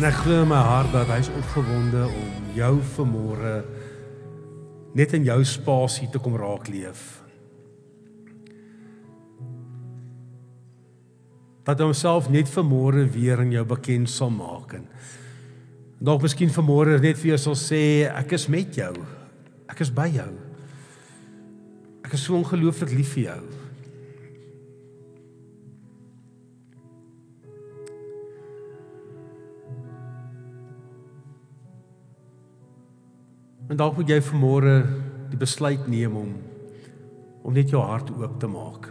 En ek glo in my hart dat hy is opgewonde om jou vanmôre net in jou spasie te kom raak leef. Dat hy homself net vanmôre weer in jou bekend sal maak. En dalk miskien vanmôre net vir jou sal sê, ek is met jou. Ek is by jou. Ek is so ongelooflik lief vir jou. En dalk moet jy vanmôre die besluit neem om net jou hart oop te maak.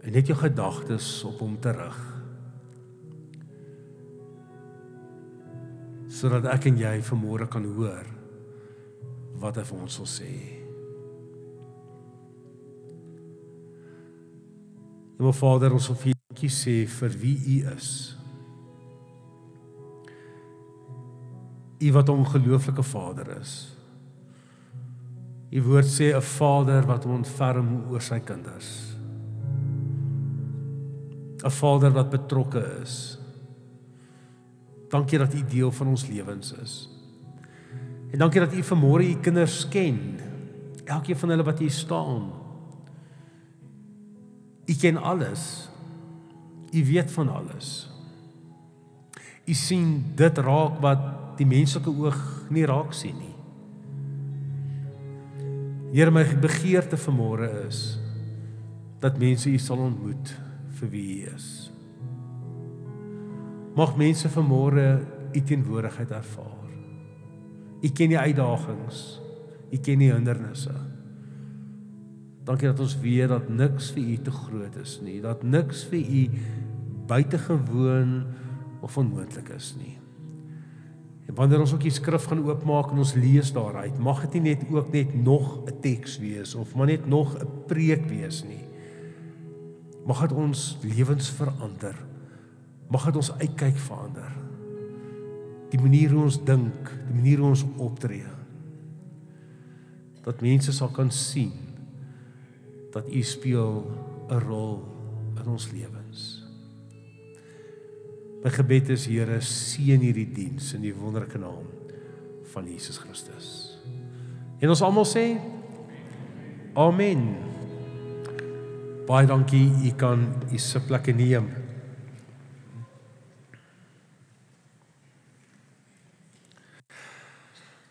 En net jou gedagtes op hom te rig. Sodat ek en jy vanmôre kan hoor wat hy vir ons wil sê. En my Vader, ons wil vir U dankie sê vir wie U is. U wat 'n ongelooflike Vader is. U woord sê 'n Vader wat ontferm oor sy kinders. 'n Vader wat betrokke is. Dankie dat U deel van ons lewens is. En dankie dat U vanmôre U kinders ken. Elkeen van hulle wat hier staan. U ken alles. U weet van alles. U sien dit raak wat die menslike oog nie raak sien nie. Here, my begeerte vanmôre is dat mense U sal ontmoet vir wie U is. Mag mense vanmôre U teenwoordigheid ervaar. U ken die uitdagings, U ken die hindernisse. Dankie dat ons weet dat niks vir U te groot is nie, dat niks vir U buitengewoon of onmoontlik is nie. En wanneer ons ook die skrif gaan oopmaak en ons lees daaruit, mag dit nie net ook net nog 'n teks wees of maar net nog 'n preek wees nie. Mag dit ons lewens verander. Mag dit ons uitkyk verander. Die manier hoe ons dink, die manier hoe ons optree. Dat mense sal kan sien dat U speel 'n rol in ons lewens. My gebed is, Here, seën hierdie diens in die wonderlike naam van Jesus Christus. En ons almal sê, Amen. Baie dankie, U kan U sitplekke neem.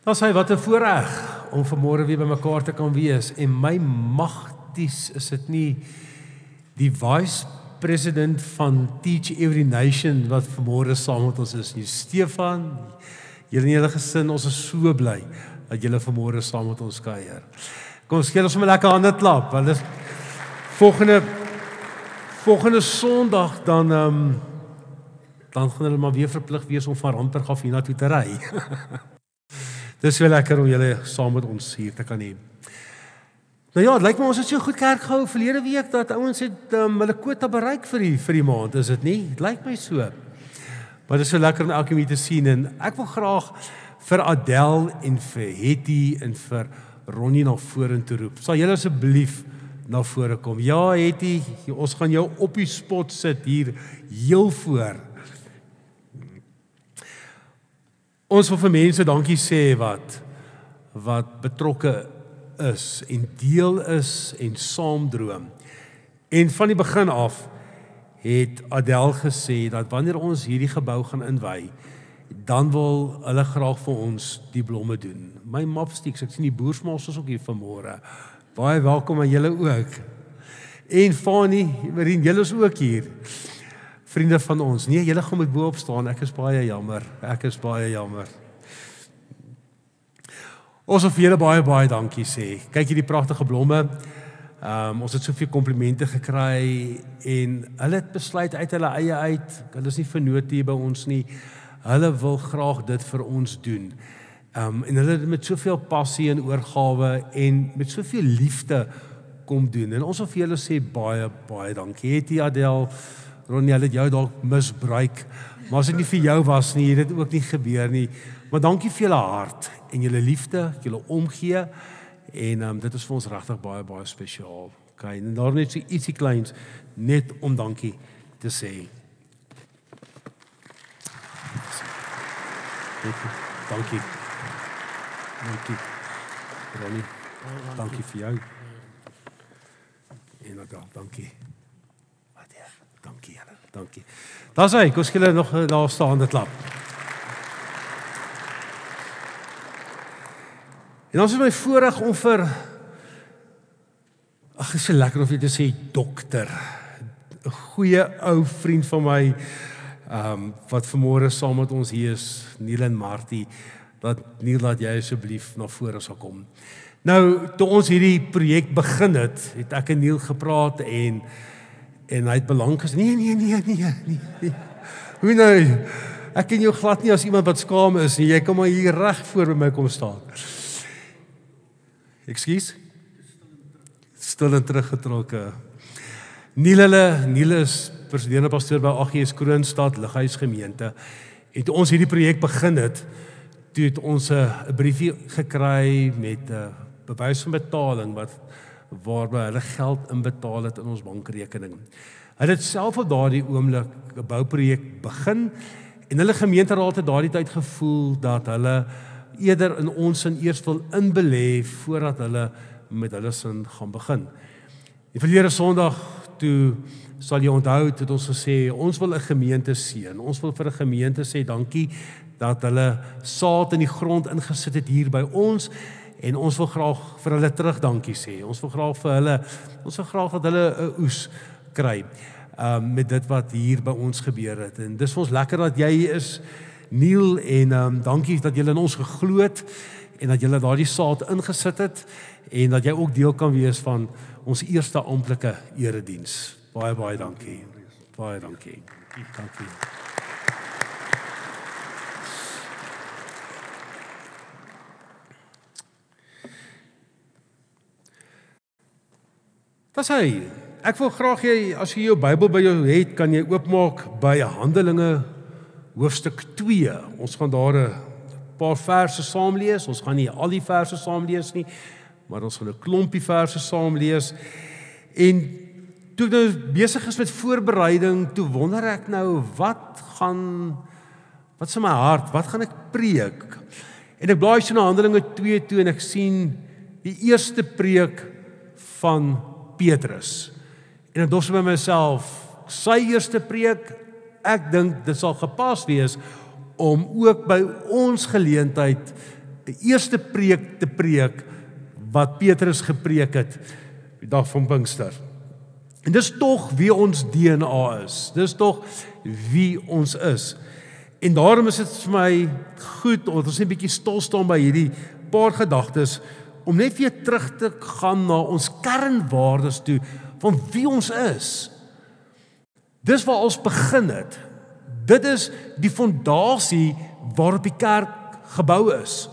Dan sê, wat 'n voorreg om vanmôre weer bymekaar te kan wees. En my magties is dit nie die vice president van Teach Every Nation wat vanmôre saam met ons is nie. Stefan, julle en julle gesin, ons is so bly dat julle vanmôre saam met ons kuier. Kom ons gee ons 'n lekker hande klap. Want dis volgende Sondag dan gaan hulle maar weer verplig wees om van Randburg af hiernatoe te ry. Dis wel lekker om julle saam met ons hier te kan hê. Nou ja, het lyk my ons het so goed kerk gehou verlede week dat ouens het hulle kwota bereik vir die maand, is dit nie? Het lyk my so. Maar dit is so lekker om elkeen hier te sien en ek wil graag vir Adel en vir Hetty en vir Ronnie na vorentoe roep. Sal julle asseblief na vore kom? Ja, Hetty, ons gaan jou op die spot sit hier heel voor. Ons wil vir mense dankie sê wat betrokke is en deel is en saam droom. En van die begin af het Adel gesê dat wanneer ons hierdie gebou gaan inwy, dan wil hulle graag vir ons die blomme doen. My mapsticks, ek sien die boersmaals is ook hier vanmôre. Baie welkom aan julle ook. En Fanny, Marien, julle is ook hier. Vriende van ons. Nee, julle gaan moet bo-op staan. Ek is baie jammer. Ons wil vir julle baie dankie sê. Kyk hierdie pragtige blomme. Ons het soveel komplimente gekry en hulle het besluit uit hulle eie uit. Hulle is nie vernoot hier by ons nie. Hulle wil graag dit vir ons doen. En hulle het met soveel passie en oorgawe en met soveel liefde kom doen. En ons wil vir julle sê baie dankie. Het jy Adel, Ronnie, hulle het jou dalk misbruik, maar as dit nie vir jou was nie, het dit ook nie gebeur nie. Maar dankie vir julle hart en julle liefde, julle omgee en dit is vir ons regtig baie spesiaal. Okay, en daar net so ietsie kleins net om dankie te sê. Dankie. Dankie. Ronnie, dankie vir jou. En ook dankie. Dankie julle. Dankie. Daar's hy, kom julle nog 'n laaste hande klap. En dan is my voorreg om vir ag, is so lekker om vir te sê dokter. 'n Goeie ou vriend van my wat vanmôre saam met ons hier is, Neil en Martie, dat jy asseblief na vore sal kom. Nou, toe ons hierdie projek begin het ek en Neil gepraat en hy het belang gesê, nee. Hoe nou, ek ken jou glad nie as iemand wat skaam is nie, jy kan maar hier reg voor by my kom staan. Ekskuus? Stil en teruggetrokke. Neil is president pastoor by AGS Kroonstad Lighuisgemeente. En toe ons hierdie projek begin het, toe het ons 'n briefie gekry met 'n bewys van betaling waarby hulle geld inbetaal het in ons bankrekening. Hulle het self op daardie oomblik 'n bouprojek begin en hulle gemeenteraad het daardie tyd gevoel dat hulle eerder in ons sin eers wil inbelê voordat hulle met hulle sin gaan begin. Die verlede Sondag toe sal jy onthou het ons gesê ons wil 'n gemeente seën. Ons wil vir 'n gemeente sê dankie dat hulle saad in die grond ingesit het hier by ons en ons wil graag vir hulle terug dankie sê. Ons wil graag dat hulle 'n oes kry met dit wat hier by ons gebeur het. En dis vir ons lekker dat jy hier is, Neil, en dankie dat julle in ons geglo het en dat julle daardie saad ingesit het en dat jy ook deel kan wees van ons eerste amptelike erediens. Baie dankie. Baie dankie. Dankie. Dis hy. Ek wil graag as jy jou Bybel by jou het, kan jy oopmaak by Handelinge hoofstuk 2. Ons gaan daar 'n paar verse saam lees. Ons gaan nie al die verse saam lees nie, maar ons gaan 'n klompie verse saam lees. En toe ek nou besig is met voorbereiding, toe wonder ek nou, wat is in my hart, wat gaan ek preek? En ek blaai so na Handelinge 2 toe en ek sien die eerste preek van Petrus. En ek dink by myself, sy eerste preek, ek dink dit sal gepas wees om ook by ons geleentheid die eerste preek te preek wat Petrus gepreek het die dag van Pinkster. En dis tog wie ons DNA is. Dis tog wie ons is. En daarom is dit vir my goed om ons net 'n bietjie stil staan by hierdie paar gedagtes om net weer terug te gaan na ons kernwaardes toe van wie ons is. Dis waar ons begin het. Dit is die fondasie waarop die kerk gebou is.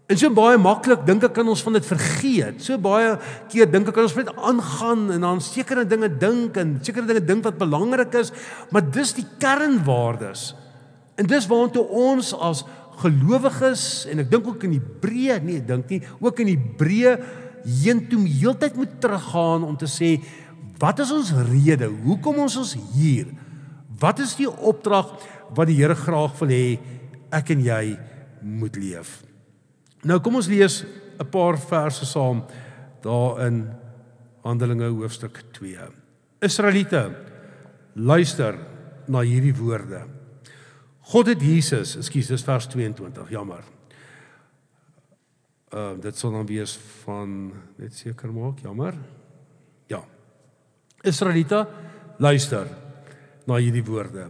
En so baie maklik dink ek kan ons van dit vergeet. So baie keer dink ek kan ons net aangaan en aan sekere dinge dink wat belangrik is, maar dis die kernwaardes. En dis waartoe ons as gelowiges en ek dink ook in Hebreë, ook in Hebreë heentoe heeltyd moet teruggaan om te sê, wat is ons rede? Hoekom ons hier? Wat is die opdrag wat die Here graag wil hê ek en jy moet leef? Nou kom ons lees 'n paar verse saam daar in Handelinge hoofstuk 2. Israeliete, luister na hierdie woorde. God het Jesus, dis vers 22, jammer. Dit sal dan wees van, net seker maak, jammer. Ja. Israeliete, luister na hierdie woorde.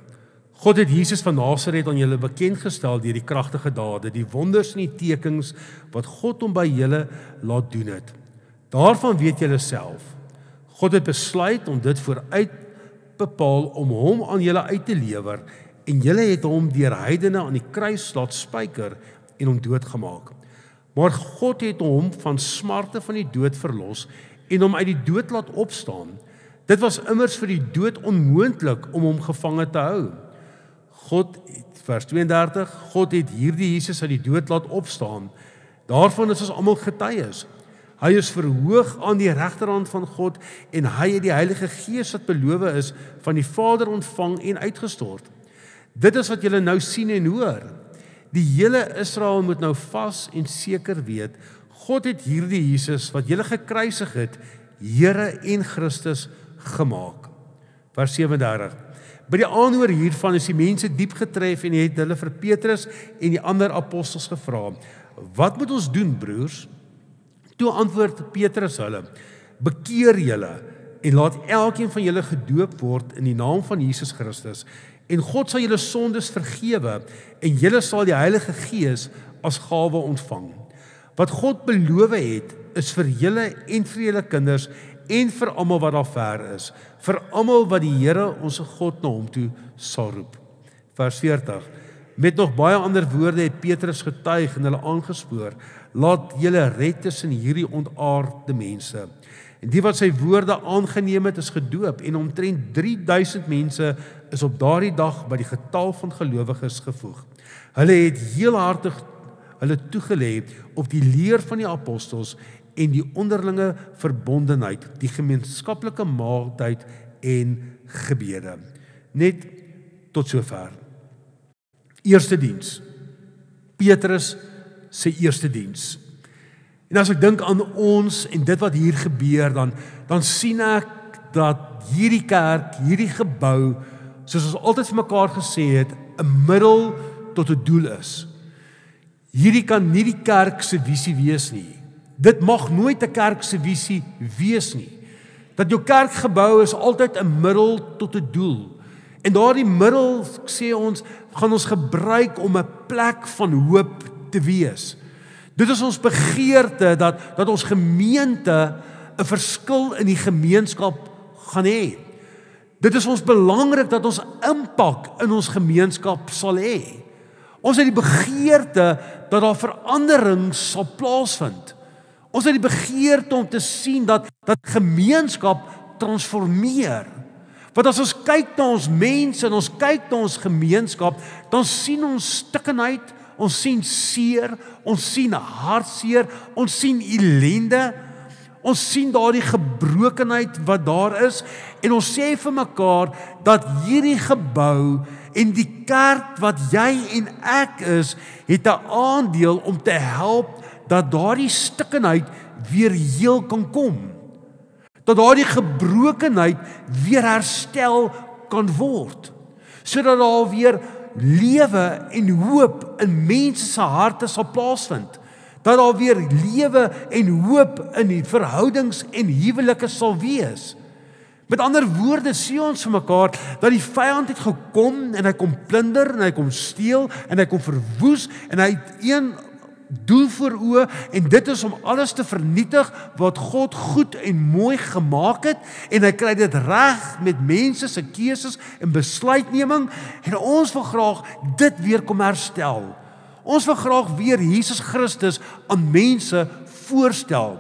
God het Jesus van Nasaret aan julle bekend gestel deur die kragtige dade, die wonders en die tekens wat God hom by julle laat doen het. Daarvan weet julle self. God het besluit om dit vooruit bepaal om hom aan julle uit te lewer en julle het hom deur heidene aan die kruis laat spyker en hom doodgemaak. Maar God het hom van smarte van die dood verlos en hom uit die dood laat opstaan. Dit was immers vir die dood onmoontlik om hom gevange te hou. Vers 32, God het hierdie Jesus uit die dood laat opstaan. Daarvan is ons almal getuies. Hy is verhoog aan die regterhand van God en hy het die Heilige Gees wat beloof is van die Vader ontvang en uitgestort. Dit is wat julle nou sien en hoor. Die hele Israel moet nou vas en seker weet, God het hierdie Jesus, wat julle gekruisig het, Here en Christus gemaak. Vers 37. By die aanhoor hiervan is die mense diep getref en het hulle vir Petrus en die ander apostels gevra, wat moet ons doen, broers? Toe antwoord Petrus hulle, bekeer julle en laat elkeen van julle gedoop word in die naam van Jesus Christus, en God sal julle sondes vergewe, en julle sal die Heilige Gees as gawe ontvang. Wat God beloof het, is vir julle en vir julle kinders, en vir almal wat daar ver is, vir almal wat die Here ons God na hom toe sal roep. Vers 40. Met nog baie ander woorde het Petrus getuig en hulle aangespoor, laat julle red tussen hierdie ontaarde mense. En die wat sy woorde aangeneem het, is gedoop, en omtrent 3000 mense is op daardie dag by die getal van gelowiges gevoeg. Hulle het heelhartig hulle toegelê op die leer van die apostels en die onderlinge verbondenheid, die gemeenskaplike maaltyd en gebede. Net tot sover. Eerste diens. Petrus se eerste diens. En as ek dink aan ons en dit wat hier gebeur, dan sien ek dat hierdie kerk, hierdie gebou, soos ons altyd vir mekaar gesê het, 'n middel tot 'n doel is. Hierdie kan nie die kerk se visie wees nie. Dit mag nooit 'n kerk se visie wees nie. Dat jou kerkgebou is altyd 'n middel tot 'n doel. En daardie middel, sê ons, gaan ons gebruik om 'n plek van hoop te wees. Dit is ons begeerte dat ons gemeente 'n verskil in die gemeenskap gaan hê. Dit is ons belangrik dat ons impak in ons gemeenskap sal hê. Ons het die begeerte dat daar verandering sal plaasvind. Ons het die begeerte om te sien dat gemeenskap transformeer. Want as ons kyk na ons mense en ons kyk na ons gemeenskap, dan sien ons stikkenheid, ons sien seer, ons sien hartseer, ons sien ellende, ons sien daardie gebrokenheid wat daar is, en ons sê vir mekaar dat hierdie gebou en die kerk wat jy en ek is, het 'n aandeel om te help dat daardie stikkenheid weer heel kan kom. Dat daardie gebrokenheid weer herstel kan word. Sodat daar weer lewe en hoop in mense se harte sal plaasvind. Dat daar weer lewe en hoop in die verhoudings en huwelike sal wees. Met ander woorde sê ons vir mekaar dat die vyand het gekom en hy kom plunder en hy kom steel en hy kom verwoes en hy het een doel voor oë, en dit is om alles te vernietig wat God goed en mooi gemaak het, en hy kry dit reg met mense se keuses en besluitneming, en ons wil graag dit weer kom herstel. Ons wil graag weer Jesus Christus aan mense voorstel.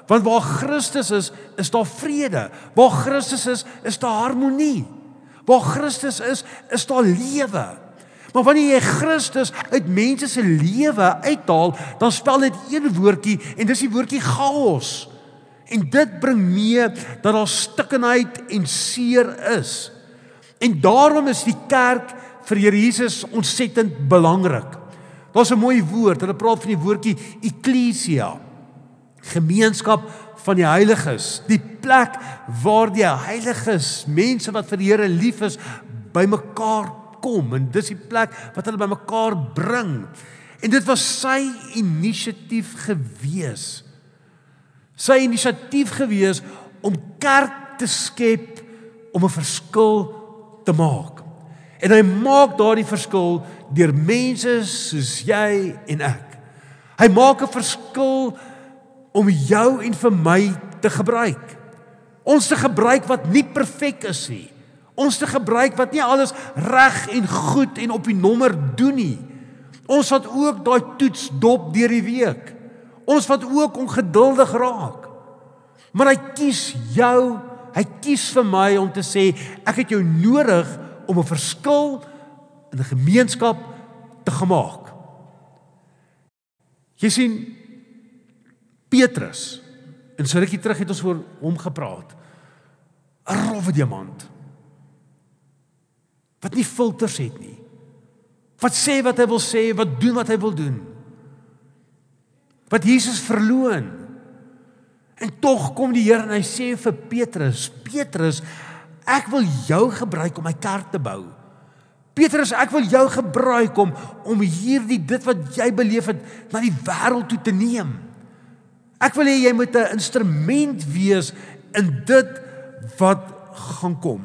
Want waar Christus is daar vrede. Waar Christus is daar harmonie. Waar Christus is daar lewe. Maar wanneer jy Christus uit mense se lewe uithaal, dan spel dit een woordjie, en dis die woordjie chaos. En dit bring mee dat daar stikkenheid en seer is. En daarom is die kerk vir Here Jesus ontsettend belangrik. Daar's 'n mooi woord, hulle praat van die woordjie ekklesia. Gemeenskap van die heiliges, die plek waar die heiliges, mense wat vir die Here lief is, bymekaar kom, en dis die plek wat hulle bymekaar bring. En dit was sy inisiatief gewees. Sy inisiatief gewees om kerk te skep, om 'n verskil te maak. En hy maak daardie verskil deur mense soos jy en ek. Hy maak 'n verskil om jou en vir my te gebruik. Ons te gebruik wat nie perfek is nie. Ons te gebruik wat nie alles reg en goed en op die nommer doen nie. Ons wat ook daai toets dop deur die week. Ons wat ook ongeduldig raak. Maar hy kies jou, hy kies vir my om te sê, ek het jou nodig om 'n verskil in 'n gemeenskap te gemaak. Jy sien, Petrus, en so rukkie terug het ons oor hom gepraat, 'n rowwe diamant, wat nie filters het nie, Wat sê wat hy wil sê, wat doen wat hy wil doen. Wat Jesus verloon. En tog kom die Here en hy sê vir Petrus, Petrus, ek wil jou gebruik om my kerk te bou. Petrus, ek wil jou gebruik om hierdie dit wat jy beleef het na die wêreld toe te neem. Ek wil hê jy moet 'n instrument wees in dit wat gaan kom.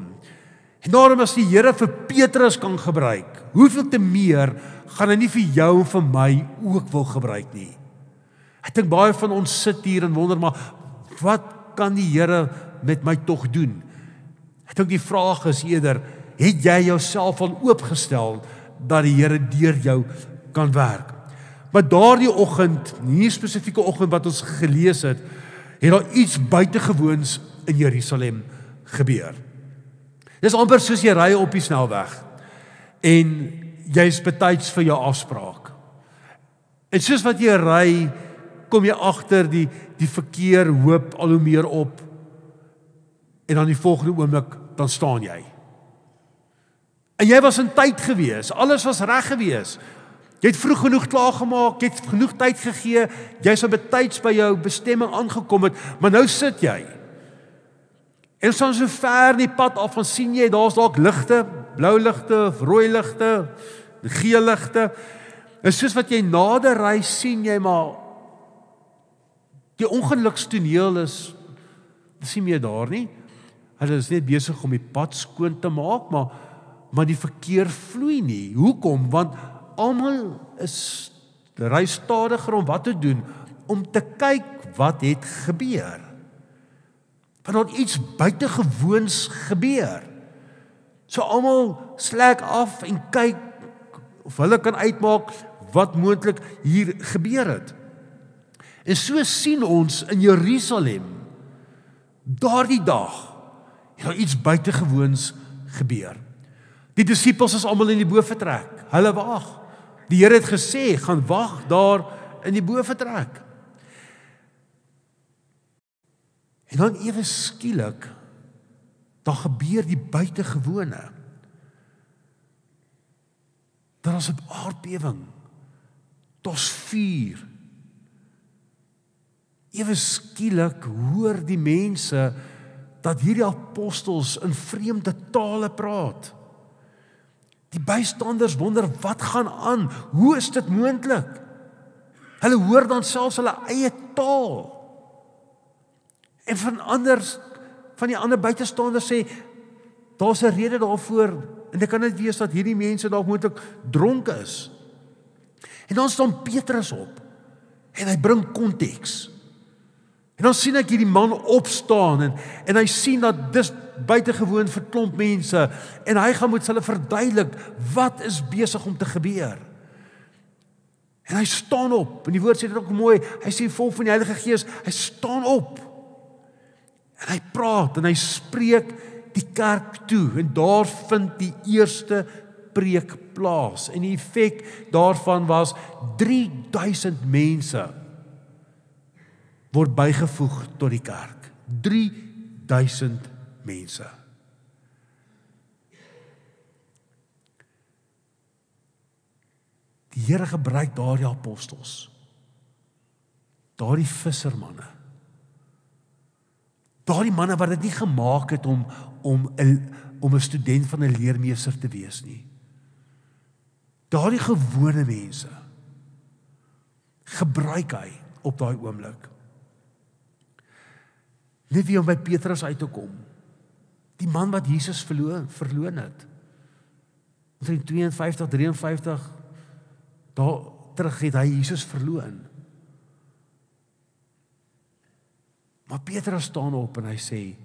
En daarom as die Here vir Petrus kan gebruik, hoeveel te meer gaan hy nie vir jou en vir my ook wil gebruik nie. Ek dink baie van ons sit hier en wonder, maar wat kan die Here met my tog doen? Ek dink die vraag is eerder, het jy jouself al oopgestel dat die Here deur jou kan werk? Maar daardie oggend, nie spesifieke oggend wat ons gelees het daar iets buitengewoons in Jerusalem gebeur. Dis amper soos jy ry op die snelweg en jy's betyds vir jou afspraak. En soos wat jy ry, kom jy agter die verkeer hoop al hoe meer op en dan die volgende oomblik dan staan jy. En jy was in tyd gewees, alles was reg gewees. Jy het vroeg genoeg klaargemaak, jy het genoeg tyd gegee, jy sou betyds by jou bestemming aangekom het, maar nou sit jy. En so ver in die pad af, dan sien jy, daar's dalk ligte, blou ligte, rooi ligte, geel ligte. En soos wat jy nader ry, sien jy maar die ongelukstoneel is nie meer daar nie. Hulle is net besig om die pad skoon te maak, maar die verkeer vloei nie. Hoekom? Want almal ry stadiger om wat te doen? Om te kyk wat het gebeur. Want daar iets buitengewoons gebeur. So almal slek af en kyk of hulle kan uitmaak wat moontlik hier gebeur het. En so sien ons in Jerusalem daardie dag daar iets buitengewoons gebeur. Die disippels is almal in die boefretrek. Hulle wag. Die Here het gesê, gaan wag daar in die boefretrek. En dan ewe skielik, dan gebeur die buitengewone. Daar is 'n aardbewing. Daar's vuur. Ewe skielik hoor die mense dat hierdie apostels in vreemde tale praat. Die bystanders wonder, wat gaan aan? Hoe is dit moontlik? Hulle hoor dan selfs hulle eie taal. En van die ander buitestanders sê, daar's 'n rede daarvoor, en dit kan net wees dat hierdie mense dalk moontlik dronk is. En dan staan Petrus op, en hy bring konteks. En dan sien ek hierdie man opstaan, en hy sien dat dis buitengewoon vir klomp mense, en hy gaan met hulle verduidelik, wat is besig om te gebeur. En hy staan op, en die woord sê dit ook mooi, hy sê vol van die Heilige Gees, hy staan op, en hy praat, en hy spreek die kerk toe, en daar vind die eerste preek plaas, en die effek daarvan was 3000 mense word bygevoeg tot die kerk. 3000 mense. Die Here gebruik daardie apostels, daardie vissermanne, daardie manne wat dit nie gemaak het om 'n student van 'n leermeester te wees nie. Daardie gewone mense gebruik hy op daai oomblik. Net wie om by Petrus uit te kom. Die man wat Jesus verloon het. In 52, 53 daar terug het hy Jesus verloon. Maar Petrus staan op en hy sê,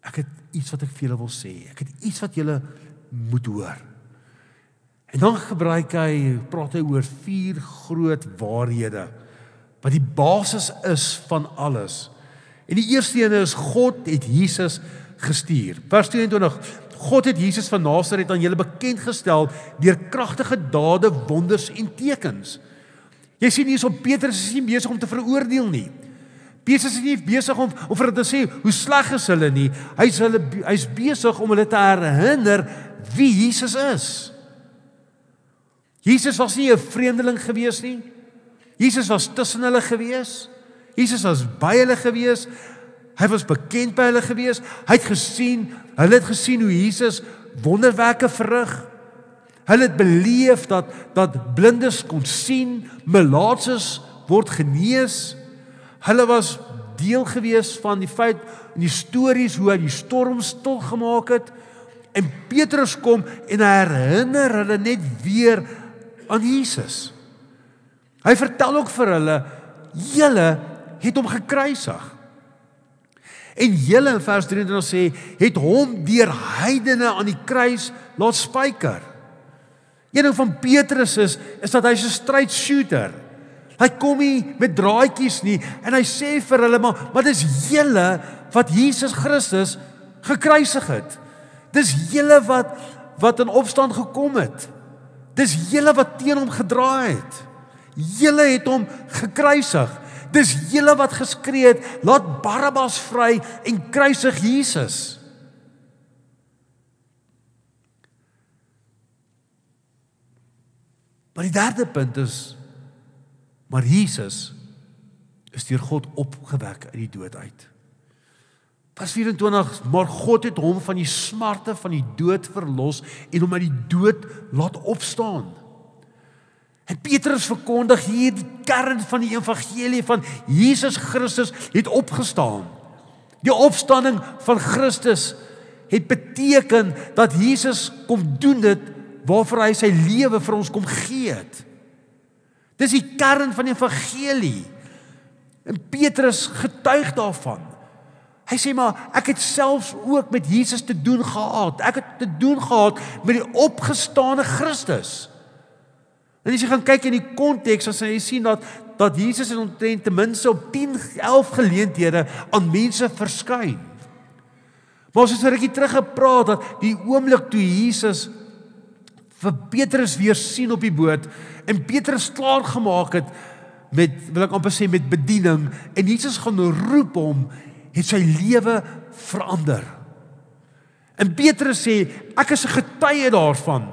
ek het iets wat ek vir julle wil sê. Ek het iets wat julle moet hoor. En dan praat hy oor 4 groot waarhede, wat die basis is van alles. En die eerste ene is, God het Jesus gestuur. Vers 22, God het Jesus van Nasaret aan julle bekend gestel deur kragtige dade, wonders en tekens. Jy sien hier, Petrus is nie besig om te veroordeel nie. Petrus is nie besig om vir hulle te sê hoe sleg is hulle nie. Hy's besig om hulle te herinner wie Jesus is. Jesus was nie 'n vreemdeling gewees nie. Jesus was tussen hulle gewees. Jesus was by hulle gewees. Hy was bekend by hulle gewees. Hulle het gesien hoe Jesus wonderwerke verrig. Hulle het beleef dat blindes kon sien, melaatses word genees. Hulle was deel gewees van die feit en die stories hoe hy die storm stil gemaak het. En Petrus kom en hy herinner hulle net weer aan Jesus. Hy vertel ook vir hulle, julle het hom gekruisig. En julle in vers 23 sê, het hom deur heidene aan die kruis laat spyker. Een ding van Petrus is dat hy's 'n straight shooter. Hy kom nie met draadjies nie en hy sê vir hulle, maar dis julle wat Jesus Christus gekruisig het. Dis julle wat in opstand gekom het. Dis julle wat teen hom gedraai het. Julle het hom gekruisig. Dis julle wat geskree het, laat Barabbas vry en kruisig Jesus. Maar die derde punt is, maar Jesus is deur God opgewek uit die dood uit. Vers 24, maar God het hom van die smarte van die dood verlos en hom uit die dood laat opstaan. En Petrus verkondig hier die kern van die evangelie van Jesus Christus het opgestaan. Die opstanding van Christus het beteken dat Jesus kom doen dit waarvoor hy sy lewe vir ons kom gee het. Dis die kern van die evangelie. En Petrus getuig daarvan. Hy sê maar, ek het selfs ook met Jesus te doen gehad. Ek het te doen gehad met die opgestane Christus. En as jy gaan kyk in die konteks, dan sal jy sien dat Jesus in omtrent ten minste op 10-11 geleenthede aan mense verskyn. Maar ons het 'n rukkie terug gepraat dat die oomblik toe Jesus vir Petrus weer sien op die boot en Petrus klaar gemaak het met, wil ek amper sê, met bediening en Jesus gaan roep hom, het sy lewe verander. En Petrus sê, ek is 'n getuie daarvan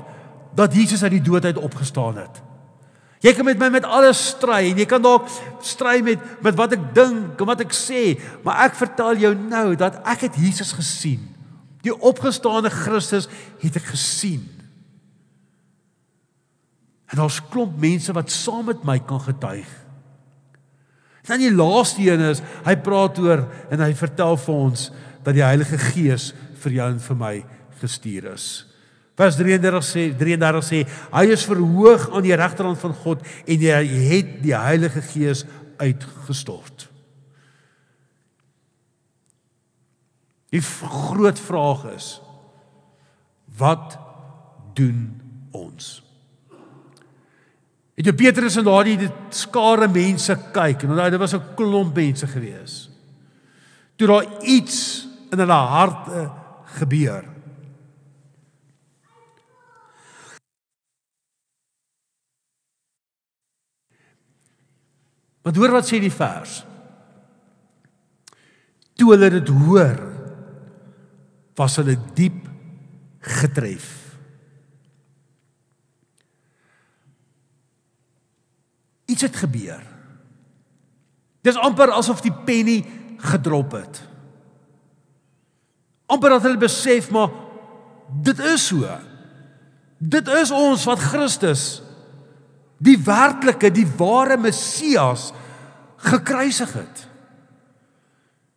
dat Jesus uit die dood uit opgestaan het. Jy kan met my met alles stry en jy kan dalk stry met wat ek dink en wat ek sê, maar ek vertel jou nou dat ek het Jesus gesien. Die opgestane Christus het ek gesien. En daar's klomp mense wat saam met my kan getuig. Dan die laaste een is, hy praat oor en hy vertel vir ons dat die Heilige Gees vir jou en vir my gestuur is. Vers 33 sê, hy is verhoog aan die regterhand van God en hy het die Heilige Gees uitgestort. Die groot vraag is, wat doen ons? Het jy Petrus en daardie skare mense kyk, en dit was 'n klomp mense gewees, toe daar iets in hulle harte gebeur. Maar hoor wat sê die vers. Toe hulle dit hoor, was hulle diep getref. Iets het gebeur. Dis amper asof die penny gedrop het. Amper dat hulle besef, maar dit is so. Dit is ons wat Christus, die werklike, die ware Messias, gekruisig het.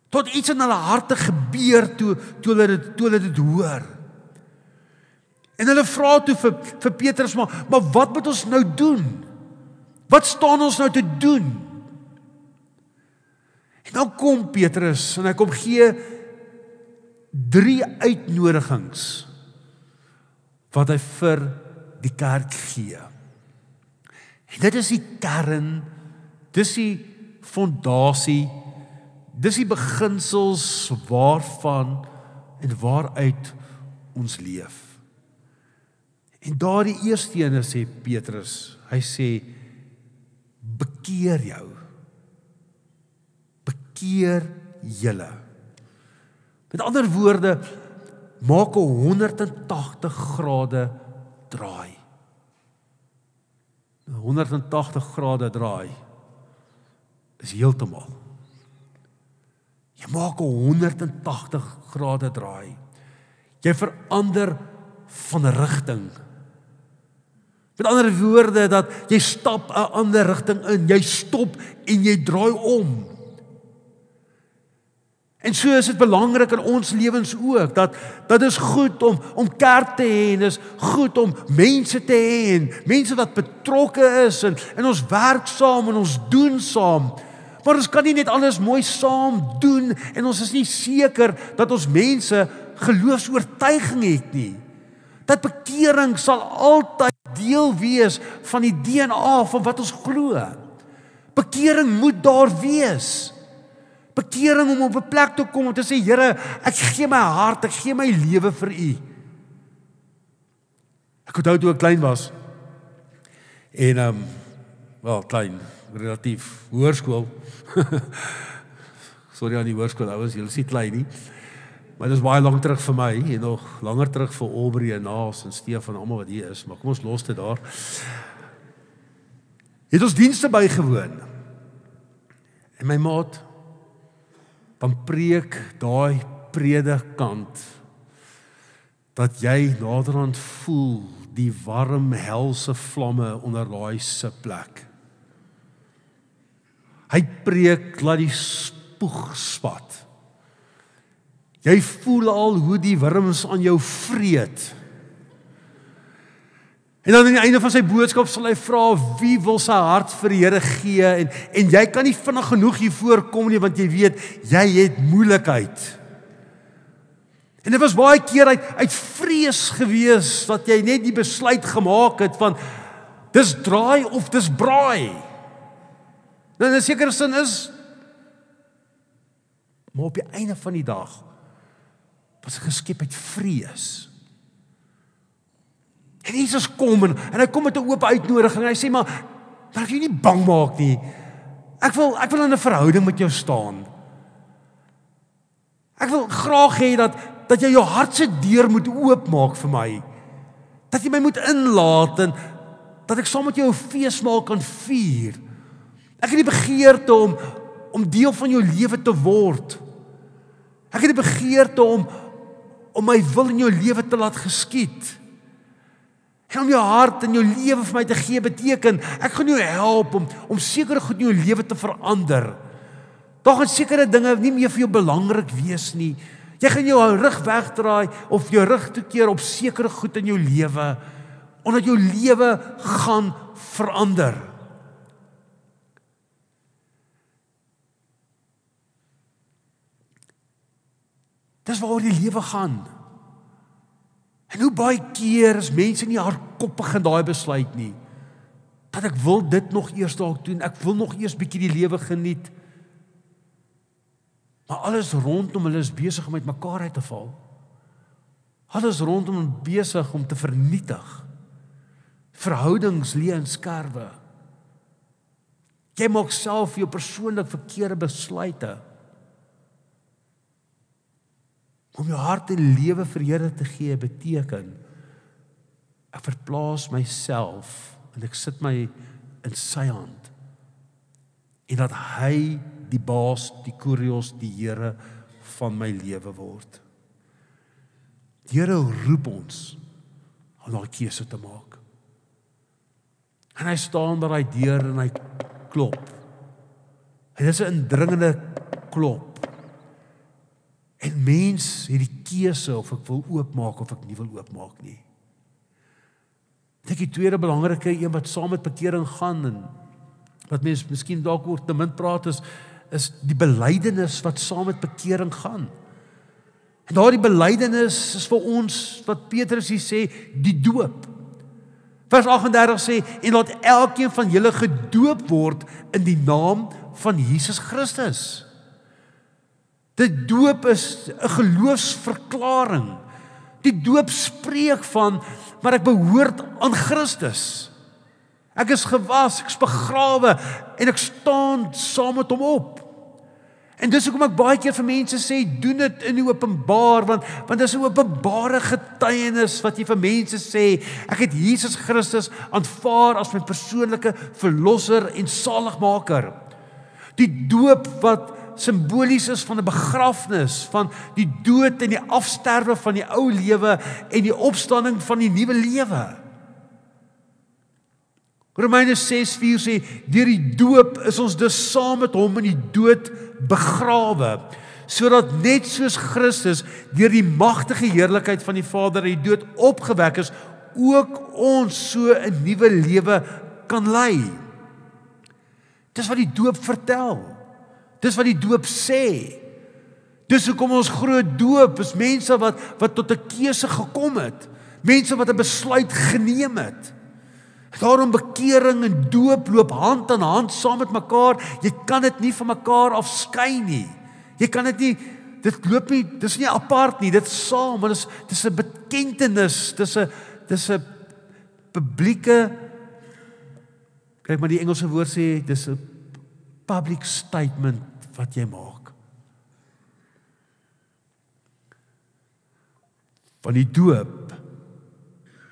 Tot iets in hulle harte gebeur toe hulle dit hoor. En hulle vra toe vir Petrus, maar wat moet ons nou doen? Wat staan ons nou te doen? En dan kom Petrus en hy kom gee 3 uitnodigings wat hy vir die kerk gee. En dit is die kern, dis die fondasie, dis die beginsels waarvan en waaruit ons leef. En daardie eerste ene sê Petrus, hy sê, bekeer jou. Bekeer julle. Met ander woorde, maak 'n 180 grade draai. 180 grade draai, is heeltemal. Jy maak 'n 180 grade draai. Jy verander van rigting. Met ander woorde, dat jy stap 'n ander rigting in, jy stop en jy draai om. En so is dit belangrik in ons lewens ook, dat is goed om kerk te hê, en is goed om mense te hê, en mense wat betrokke is, en ons werk saam, en ons doen saam. Maar ons kan nie net alles mooi saam doen, en ons is nie seker dat ons mense geloofsoortuiging het nie. Dat bekering sal altyd deel wees van die DNA van wat ons glo. Bekering moet daar wees. Bekering om op 'n plek te kom om te sê, Here, ek gee my hart, ek gee my lewe vir U. Ek onthou toe ek klein was, en klein, relatief, hoërskool. Sorry aan die hoërskool ouens, julle is nie klein nie. Maar dit is baie lank terug vir my, en nog langer terug vir Aubrey en Naas en Stefan, almal wat hier is, maar kom ons los dit daar. Het ons dienste bygewoon. En my maat, dan preek daai predikant, dat jy naderhand voel, die warm helse vlamme onder daai sitplek. Hy preek, laat die spoeg spat. Jy voel al hoe die wurms aan jou vreet. En dan aan die einde van sy boodskap sal hy vra, wie wil sy hart vir die Here gee, en jy kan nie vinnig genoeg hiervoor kom nie, want jy weet, jy het moeilikheid. En dit was baie keer uit vrees gewees, dat jy net die besluit gemaak het van, dis draai of dis braai. Nou in 'n sekere sin is, maar op die einde van die dag, was geskep uit vrees. En Jesus kom, en hy kom met 'n oop uitnodiging, en hy sê, maar ek wil nie bang maak nie. Ek wil in 'n verhouding met jou staan. Ek wil graag hê dat jy jou hart se deur moet oopmaak vir my. Dat jy my moet inlaat, en dat ek saam met jou 'n feesmaal kan vier. Ek het die begeerte om deel van jou lewe te word. Ek het die begeerte om my wil in jou lewe te laat geskied. En om jou hart en jou lewe vir my te gee beteken, ek gaan jou help om sekere goed in jou lewe te verander. Daar gaan sekere dinge nie meer vir jou belangrik wees nie. Jy gaan jou rug wegdraai of jou rug toekeer op sekere goed in jou lewe, omdat jou lewe gaan verander. Dis waaroor die lewe gaan. En hoe baie keer is mense nie hardkoppig in daai besluit nie, dat ek wil dit nog eers dalk doen, ek wil nog eers bietjie die lewe geniet, maar alles rondom hulle is besig om uit mekaar uit te val. Alles rondom hulle besig om te vernietig. Verhoudings lê in skerwe. Jy maak self jou persoonlik verkeerde besluite. Om jou hart en lewe vir Here te gee beteken, ek verplaas myself en ek sit my in sy hand. En dat hy die baas, die kurios, die Here van my lewe word. Die Here roep ons om daai keuse te maak. En hy staan by daai deur en hy klop. En dit is 'n indringende klop. En mens het die keuse of ek wil oopmaak of ek nie wil oopmaak nie. Ek dink die tweede belangrike een wat saam met bekering gaan, en wat mense miskien dalk oor te min praat, is die belydenis wat saam met bekering gaan. En daardie belydenis is vir ons, wat Petrus hier sê, die doop. Vers 38 sê, en laat elkeen van julle gedoop word in die naam van Jesus Christus. Die doop is 'n geloofsverklaring. Die doop spreek van, maar ek behoort aan Christus. Ek is gewas, ek is begrawe, en ek staan saam met hom op. En dis hoekom ek baie keer vir mense sê, doen dit in die openbaar, want dis 'n openbare getuienis wat jy vir mense sê, ek het Jesus Christus aanvaar as my persoonlike verlosser en saligmaker. Die doop wat simbolies is van 'n begrafnis, van die dood en die afsterwe van die ou lewe en die opstanding van die nuwe lewe. Romeine 6:4 sê, deur die doop is ons dus saam met hom in die dood begrawe, sodat net soos Christus deur die magtige heerlikheid van die Vader uit die dood opgewek is, ook ons so 'n nuwe lewe kan lei. Dis wat die doop vertel. Dis wat die doop sê. Dis hoekom ons groot doop is mense wat tot 'n keuse gekom het. Mense wat 'n besluit geneem het. Daarom bekering en doop loop hand aan hand saam met mekaar. Jy kan dit nie van mekaar afskei nie. Jy kan dit nie, dit loop nie, dis nie apart nie, dit is saam, maar dis 'n bekentenis, dis 'n publieke, kyk maar die Engelse woord sê, dis 'n public statement wat jy maak. Van die doop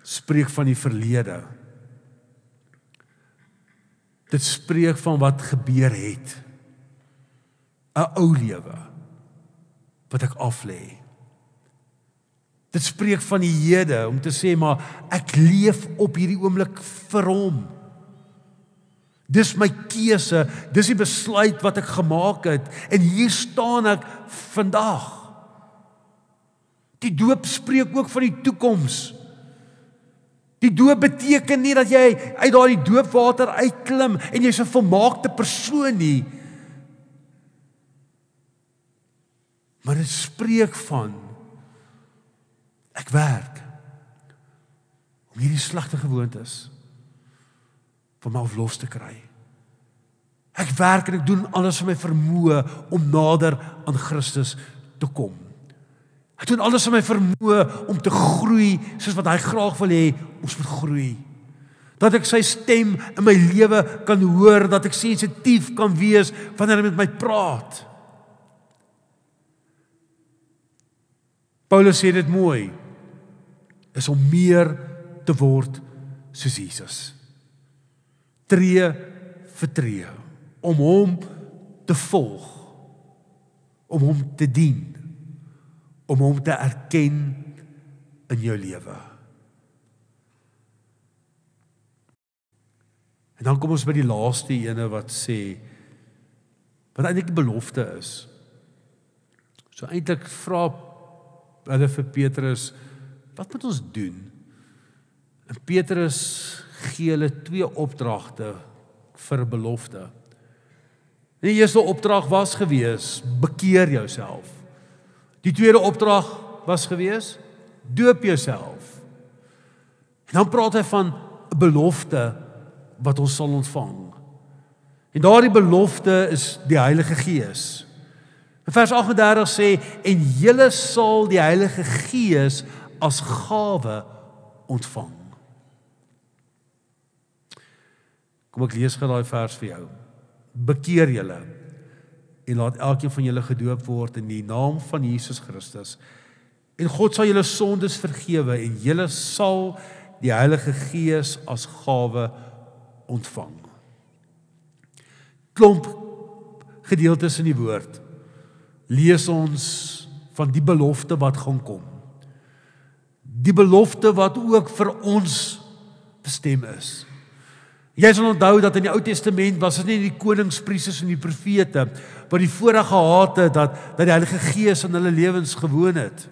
spreek van die verlede. Dit spreek van wat gebeur het. 'n Ou lewe wat ek aflê. Dit spreek van die hede om te sê, maar ek leef op hierdie oomblik vir hom. Dis my keuse, dis die besluit wat ek gemaak het en hier staan ek vandag. Die doop spreek ook van die toekoms. Die doop beteken nie dat jy uit daardie doopwater uitklim en jy's 'n volmaakte persoon nie. Maar dit spreek van ek werk om hierdie slegte gewoontes van my af los te kry. Ek werk en ek doen alles in my vermoë om nader aan Christus te kom. Ek doen alles in my vermoë om te groei soos wat hy graag wil hê ons moet groei. Dat ek sy stem in my lewe kan hoor, dat ek sensitief kan wees wanneer hy met my praat. Paulus sê dit mooi, is om meer te word soos Jesus. Tree vir tree, om hom te volg, om hom te dien, om hom te erken in jou lewe. En dan kom ons by die laaste ene wat sê, wat eintlik die belofte is. So eintlik vra hulle vir Petrus, wat moet ons doen? En Petrus gee hulle 2 opdragte vir 'n belofte. Die eerste opdrag was gewees, bekeer jouself. Die tweede opdrag was gewees, doop jouself. En dan praat hy van 'n belofte wat ons sal ontvang. En daardie belofte is die Heilige Gees. In vers 38 sê, en julle sal die Heilige Gees as gawe ontvang. Kom ek lees gou daai vers vir jou. Bekeer julle en laat elkeen van julle gedoop word in die naam van Jesus Christus. En God sal julle sondes vergewe en julle sal die Heilige Gees as gawe ontvang. Klomp gedeeltes in die woord lees ons van die belofte wat gaan kom. Die belofte wat ook vir ons bestem is. Jy sal onthou dat in die Ou Testament was dit nie die konings, priesters en die profete wat die voorreg gehad het dat die Heilige Gees in hulle lewens gewoon het.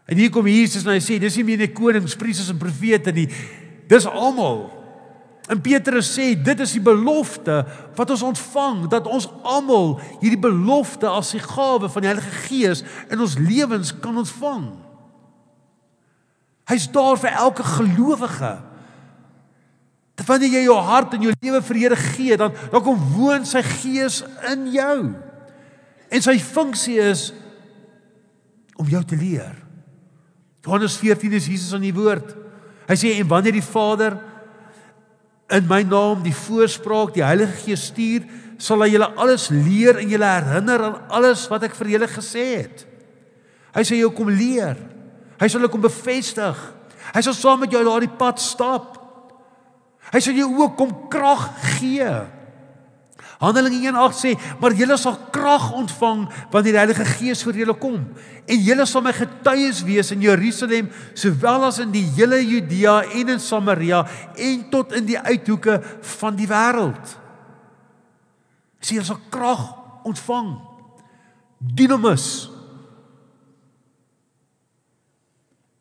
En hier kom Jesus en hy sê, dis nie meer die konings, priesters en profete nie, dis almal. En Petrus sê, dit is die belofte wat ons ontvang, dat ons almal hierdie belofte as die gawe van die Heilige Gees in ons lewens kan ontvang. Hy's daar vir elke gelowige. Dat wanneer jy jou hart en jou lewe vir die Here gee, dan kom woon sy Gees in jou. En sy funksie is om jou te leer. Johannes 14 is Jesus aan die woord. Hy sê, en wanneer die Vader in my naam die voorspraak, die Heilige Gees stuur, sal hy julle alles leer en julle herinner aan alles wat ek vir julle gesê het. Hy sal jou kom leer. Hy sal jou kom bevestig. Hy sal saam met jou daardie pad stap. Hy sal jou ook kom krag gee. Handelinge 1:8 sê, maar julle sal krag ontvang wanneer die Heilige Gees vir julle kom. En julle sal my getuies wees in Jerusalem, sowel as in die hele Judea en in Samaria en tot in die uithoeke van die wêreld. Sê julle sal krag ontvang. Dynamis.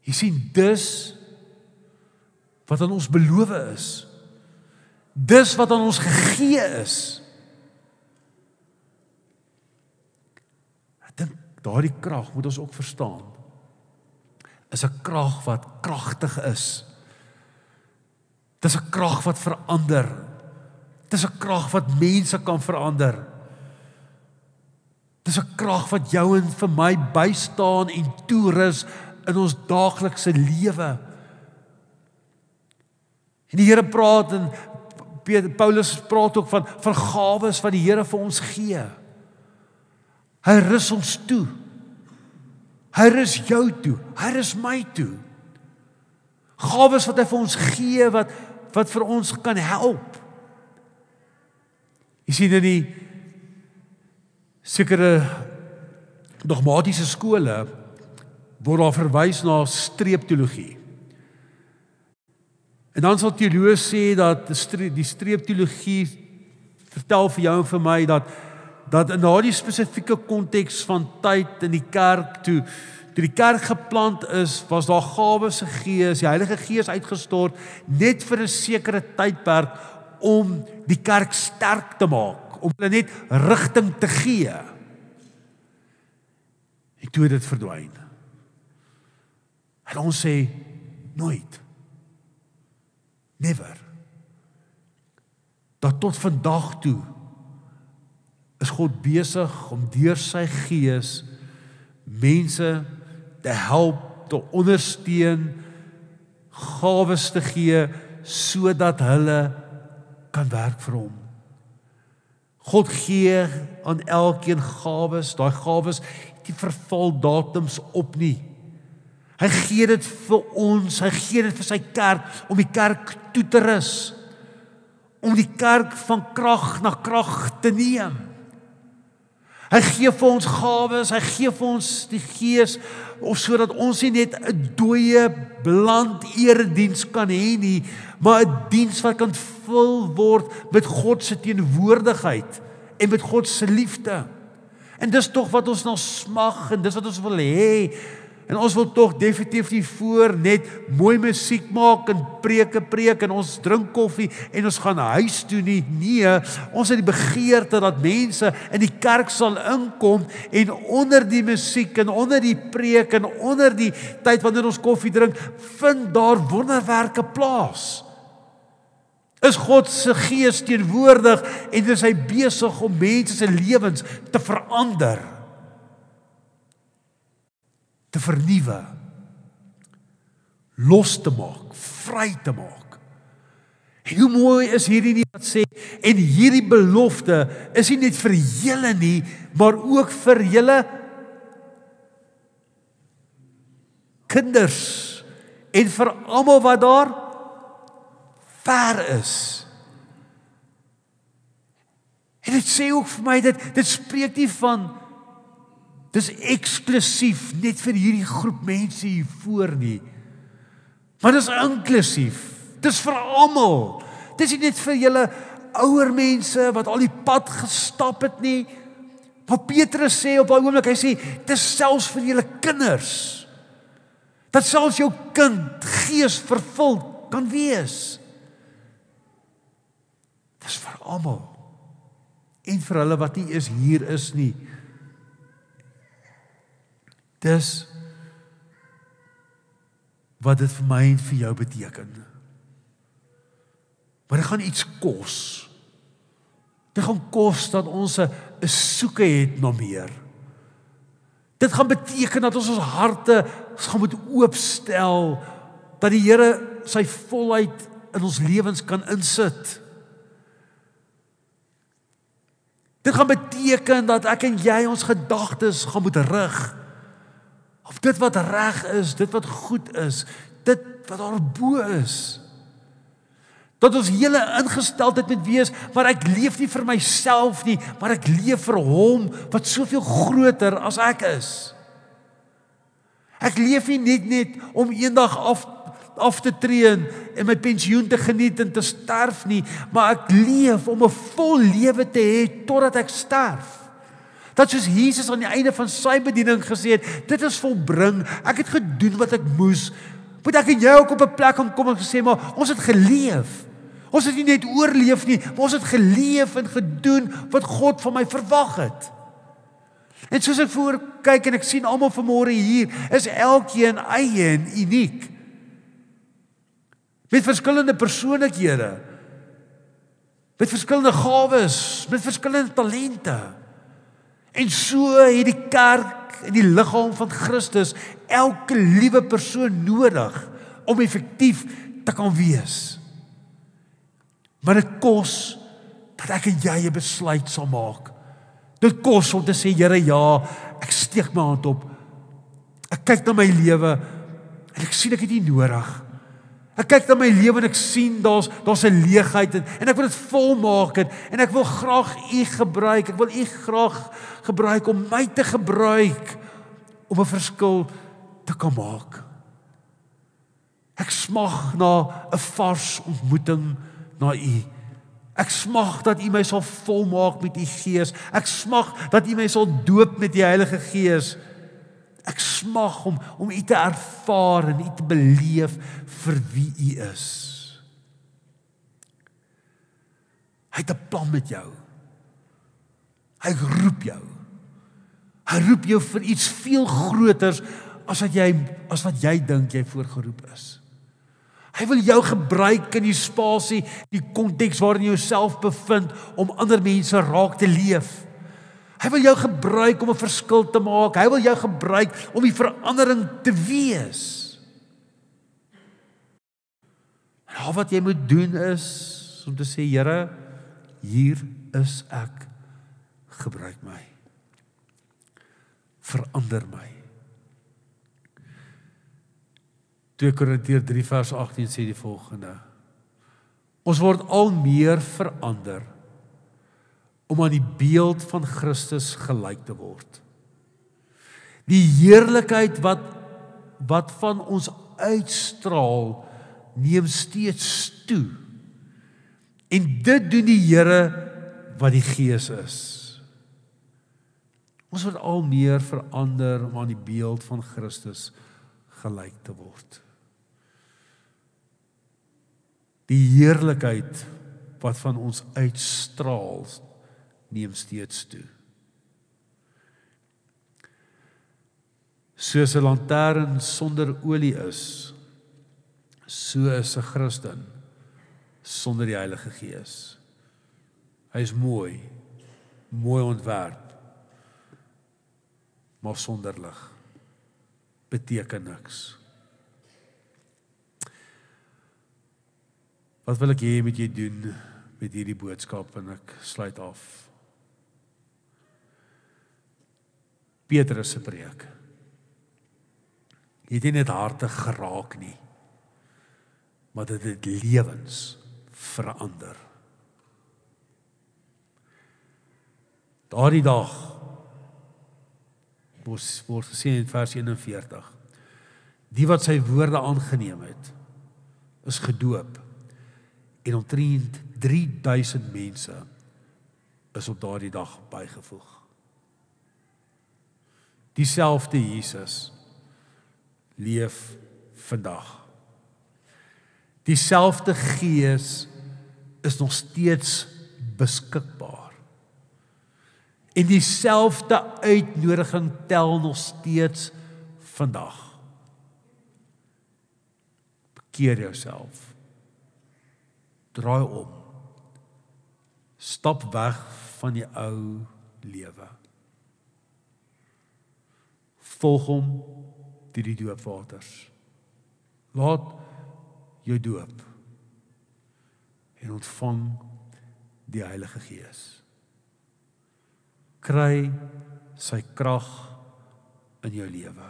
Jy sien, dis wat aan ons beloof is. Dis wat aan ons gegee is. Ek dink daardie krag moet ons ook verstaan. Is 'n krag wat kragtig is. Dis 'n krag wat verander. Dis 'n krag wat mense kan verander. Dis 'n krag wat jou en vir my bystaan en toerus in ons daaglikse lewe. En die Here praat en Paulus praat ook van gawes wat die Here vir ons gee. Hy rus ons toe. Hy rus jou toe. Hy rus my toe. Gawes wat hy vir ons gee wat vir ons kan help. Jy sien in die sekere dogmatiese skole word daar verwys na streepteologie. En dan sal teoloë sê dat die streepteologie vertel vir jou en vir my dat in daardie spesifieke konteks van tyd in die kerk toe die kerk geplant is, was daar gawes gegee, die Heilige Gees uitgestort net vir 'n sekere tydperk om die kerk sterk te maak, om hulle net rigting te gee. En toe het dit verdwyn. En ons sê nooit. Never. Dat tot vandag toe is God besig om deur sy Gees mense te help, te ondersteun, gawes te gee sodat hulle kan werk vir hom. God gee aan elkeen gawes, daai gawes die verval datums op nie. Hy gee dit vir ons, hy gee dit vir sy kerk, om die kerk toe te rus, om die kerk van krag na krag te neem. Hy gee vir ons gawes, hy gee vir ons die Gees, of sodat ons nie net 'n dooie, bland erediens kan hê nie, maar 'n diens wat kan vul word met God se teenwoordigheid en met God se liefde. En dis tog wat ons nou smag en dis wat ons wil hê. En ons wil tog definitief nie voor net mooi musiek maak en preek en ons drink koffie en ons gaan huis toe nie. Nee, ons het die begeerte dat mense in die kerk sal inkom en onder die musiek en onder die preek en onder die tyd wanneer ons koffie drink, vind daar wonderwerke plaas. Is God se Gees teenwoordig en is hy besig om mense se lewens te verander, te vernuwe, los te maak, vry te maak. En hoe mooi is hierdie nie wat sê, en hierdie belofte is nie net vir julle nie, maar ook vir julle kinders en vir almal wat daar ver is. En dit sê ook vir my dit spreek nie van dis eksklusief net vir hierdie groep mense hier voor nie. Maar dis inklusief. Dis vir almal. Dis nie net vir julle ouer mense wat al die pad gestap het nie. Maar Petrus sê op daai oomblik, hy sê dis selfs vir julle kinders. Dat selfs jou kind gees vervuld kan wees. Dis vir almal. En vir hulle wat nie eens hier is nie. Dis wat dit vir my en vir jou beteken. Maar dit gaan iets kos. Dit gaan kos dat ons 'n soeke het na meer. Dit gaan beteken dat ons harte gaan moet oopstel, dat die Here sy volheid in ons lewens kan insit. Dit gaan beteken dat ek en jy ons gedagtes gaan moet rig op dit wat reg is, dit wat goed is, dit wat daarbo is. Dat ons hele ingesteldheid moet wees, maar ek leef nie vir myself nie, maar ek leef vir hom wat soveel groter as ek is. Ek leef nie net om eendag af te tree en my pensioen te geniet en te sterf nie, maar ek leef om 'n vol lewe te hê totdat ek sterf. Dat soos Jesus aan die einde van sy bediening gesê het, dit is volbring, ek het gedoen wat ek moes. Moet ek en jy ook op 'n plek kom en gesê, maar ons het geleef. Ons het nie net oorleef nie, maar ons het geleef en gedoen wat God van my verwag het. En soos ek voor kyk en ek sien almal vanmôre hier, is elkeen eie en uniek. Met verskillende persoonlikhede, met verskillende gawes, met verskillende talente. En so het die kerk en die liggaam van Christus elke liewe persoon nodig om effektief te kan wees. Maar dit kos dat ek en jy 'n besluit sal maak. Dit kos om te sê, Here, ja, ek steek my hand op. Ek kyk na my lewe en ek sien ek het nie nodig. Ek kyk na my lewe en ek sien daar's 'n leegheid en ek wil dit volmaak en ek wil graag U gebruik. Ek wil U graag gebruik om my te gebruik om 'n verskil te kan maak. Ek smag na 'n vars ontmoeting na U. Ek smag dat U my sal volmaak met U Gees. Ek smag dat U my sal doop met die Heilige Gees. Ek smag om U te ervaar en U te beleef vir wie U is. Hy het 'n plan met jou. Hy roep jou. Hy roep jou vir iets veel groters as wat jy dink jy voorgeroep is. Hy wil jou gebruik in die spasie, die konteks waarin jy jouself bevind om ander mense raak te leef. Hy wil jou gebruik om 'n verskil te maak. Hy wil jou gebruik om die verandering te wees. En al wat jy moet doen is om te sê, Here, hier is ek. Gebruik my. Verander my. 2 Korintiërs 3 vers 18 sê die volgende: Ons word al meer verander om aan die beeld van Christus gelyk te word. Die heerlikheid wat van ons uitstraal, neem steeds toe. En dit doen die Here wat die Gees is. Ons word al meer verander om aan die beeld van Christus gelyk te word. Die heerlikheid wat van ons uitstraal, neem steeds toe. Soos 'n lantern sonder olie is, so is 'n Christen sonder die Heilige Gees. Hy is mooi ontwerp, maar sonder lig. Beteken niks. Wat wil ek hê met jy doen met hierdie boodskap, en ek sluit af. Petrus se preek. Jy het nie net harte geraak nie, maar dit het lewens verander. Daardie dag word gesê in vers 41, die wat sy woorde aangeneem het, is gedoop, en omtrent 3000 mense is op daardie dag bygevoeg. Dieselfde Jesus leef vandag. Dieselfde Gees is nog steeds beskikbaar. En dieselfde uitnodiging tel nog steeds vandag. Bekeer jouself. Draai om. Stap weg van die ou lewe. Volg hom deur die doopwaters. Laat jou doop en ontvang die Heilige Gees. kry sy krag in jou lewe.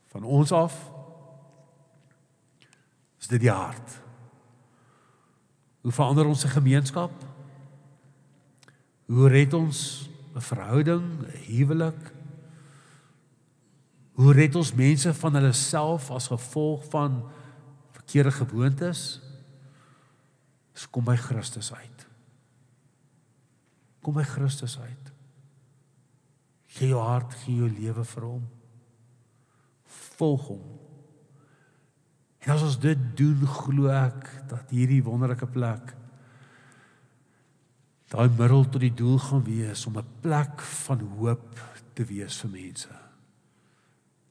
Van ons af is dit die hart. Hoe verander ons 'n gemeenskap? Hoe red ons 'n verhouding, 'n huwelik? Hoe red ons mense van hulle self as gevolg van verkeerde gewoontes? Dus kom by Christus uit. Kom by Christus uit. Gee jou hart, gee jou lewe vir hom. Volg hom. En as ons dit doen, glo ek dat hierdie wonderlike plek daai middel tot die doel gaan wees om 'n plek van hoop te wees vir mense.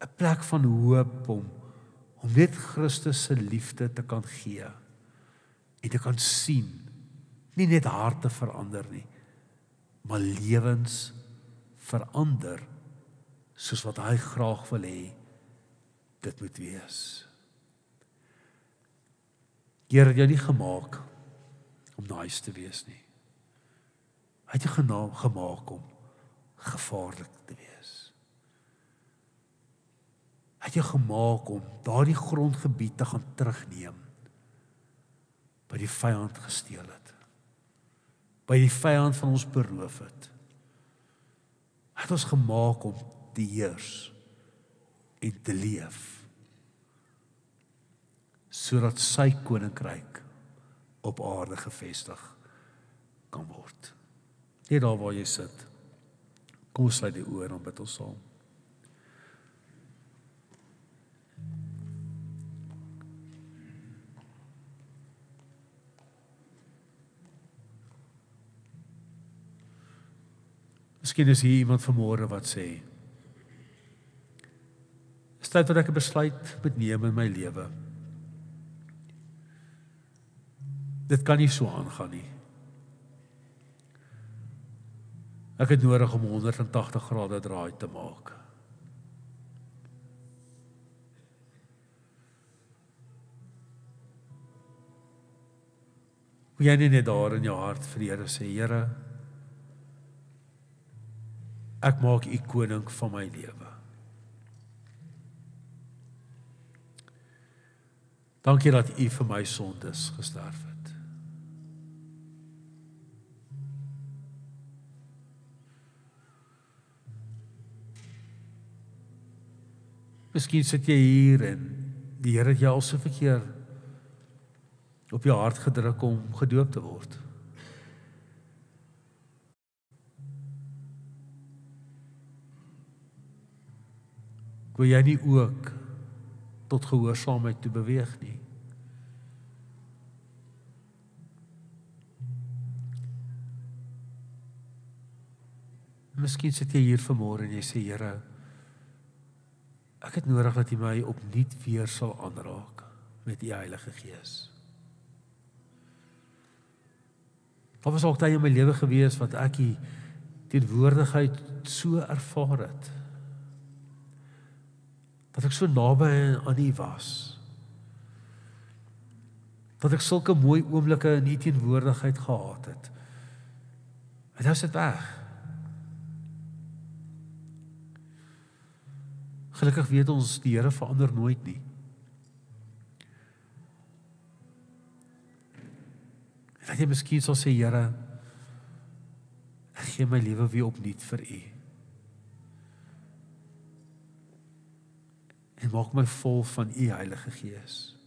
'n Plek van hoop om net Christus se liefde te kan gee en te kan sien, nie net harte verander nie, maar lewens verander soos wat hy graag wil hê dit moet wees. Here het jou nie gemaak om nice te wees nie. Hy het jou gemaak om gevaarlik te wees. Hy het jou gemaak om daardie grondgebied te gaan terugneem by die vyand gesteel het. By die vyand van ons beroof het. Hy het ons gemaak om te heers en te leef, sodat sy koninkryk op aarde gevestig kan word. Net daar waar jy sit, kom ons sluit die oë en dan bid ons saam. Miskien is hier iemand vanmôre wat sê, is tyd dat ek 'n besluit moet neem in my lewe. Dit kan nie so aangaan nie. Ek het nodig om 180 grade draai te maak. Hoe jy nie net daar in jou hart vir die Here sê, Here, ek maak U koning van my lewe. Dankie dat U vir my sondes gesterf het. Miskien sit jy hier en die Here het jou al so verkeer op jou hart gedruk om gedoop te word. Wil jy nie ook tot gehoorsaamheid toe beweeg nie? Miskien sit jy hier vanmôre en jy sê, Here, ek het nodig dat U my opnuut weer sal aanraak met U Heilige Gees. Daar was ook tye in my lewe gewees wat ek die teenwoordigheid so ervaar het, dat ek so naby aan U was, dat ek sulke mooi oomblikke in U teenwoordigheid gehad het. En nou is dit weg. Gelukkig weet ons, die Here verander nooit nie. En dat jy miskien sal sê, Here, ek gee my lewe weer opnuut vir U. En maak my vol van U Heilige Gees.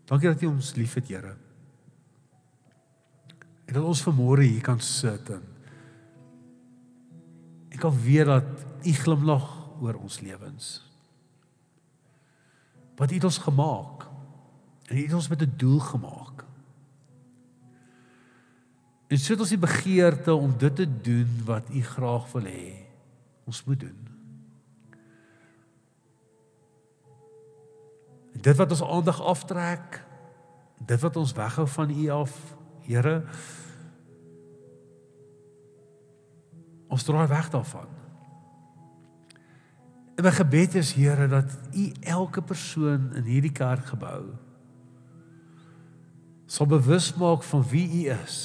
Dankie dat U ons lief het, Here. En dat ons vanmôre hier kan sit en kan weet dat U glimlag oor ons lewens. Wat U het ons gemaak. En U het ons met 'n doel gemaak. En so het ons die begeerte om dit te doen wat U graag wil hê ons moet doen. En dit wat ons aandag aftrek, dit wat ons weghou van U af, Here, ons draai weg daarvan. En my gebed is, Here, dat U elke persoon in hierdie kerkgebou sal bewus maak van wie U is.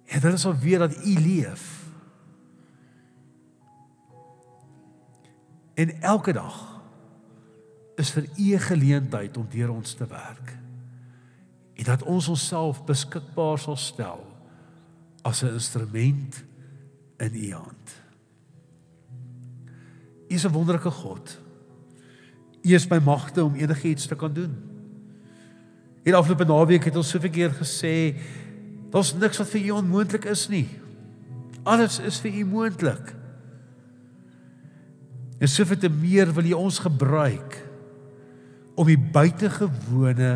En hulle sal weet dat U leef. En elke dag is vir U 'n geleentheid om deur ons te werk. En dat ons onsself beskikbaar sal stel as 'n instrument in U hand. U is 'n wonderlike God. U is by magte om enigiets te kan doen. Hier afgelope naweek het ons soveel keer gesê, daar's niks wat vir U onmoontlik is nie. Alles is vir U moontlik. En soveel te meer wil U ons gebruik om die buitengewone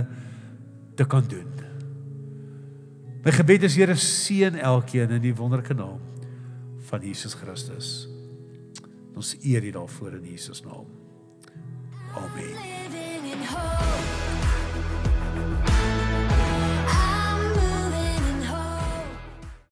te kan doen. My gebed is, Here, seën elkeen in die wonderlike naam van Jesus Christus. Ons eer U daarvoor in Jesus naam.